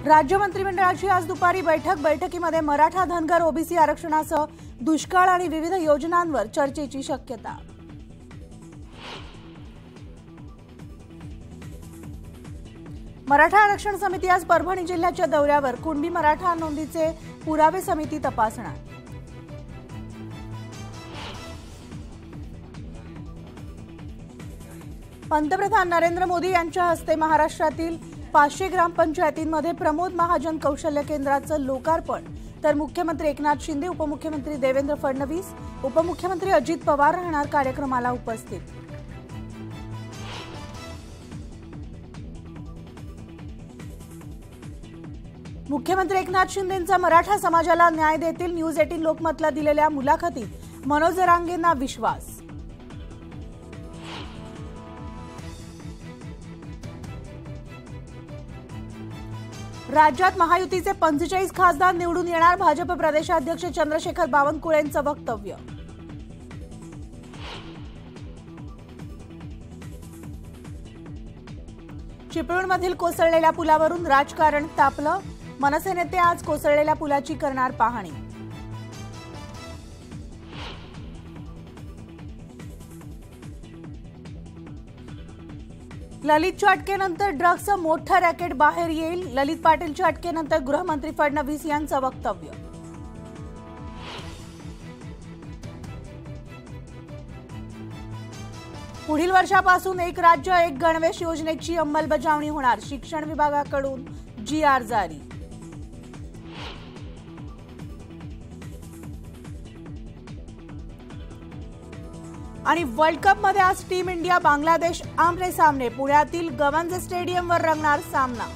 राज्य मंत्रिमंडळाची आज दुपारी बैठकीमध्ये मराठा धनगर ओबीसी आरक्षणासह दुष्काळ आणि विविध योजनांवर चर्चेची शक्यता। मराठा आरक्षण समिती आज परभणी जिल्ह्याच्या दौऱ्यावर। कुणबी मराठा नोंदीचे पुरावे समिती तपासणार। पंतप्रधान नरेंद्र मोदी यांच्या हस्ते महाराष्ट्रातील 500 ग्रामपंचायतींमध्ये प्रमोद महाजन कौशल्य केंद्राचं लोकार्पण, तर मुख्यमंत्री एकनाथ शिंदे, उपमुख्यमंत्री देवेंद्र फडणवीस, उपमुख्यमंत्री अजित पवार राहणार कार्यक्रमाला उपस्थित। मुख्यमंत्री एकनाथ शिंदेंचा मराठा समाजाला न्याय देतील, न्यूज 18 लोकमतला दिलेल्या मुलाखतीत मनोज जरांगेंना विश्वास। राज्यात महायुतीचे 45 खासदार निवडून येणार, भाजप प्रदेशाध्यक्ष चंद्रशेखर बावनकुळेंचं वक्तव्य। चिपळूणमधील कोसळलेल्या पुलावरून राजकारण तापलं, मनसे नेते आज कोसळलेल्या पुलाची करणार पाहणी। ललितच्या अटकेनंतर ड्रग्सचं मोठं रॅकेट बाहेर येईल, ललित पाटीलच्या अटकेनंतर गृहमंत्री फडणवीस यांचं वक्तव्य। पुढील वर्षापासून एक राज्य एक गणवेश योजनेची अंमलबजावणी होणार, शिक्षण विभागाकडून GR जारी। आणि वर्ल्ड कप मध्ये आज टीम इंडिया बांगलादेश आमने सामने, पुण्यातील गवंजे स्टेडियमवर रंगणार सामना।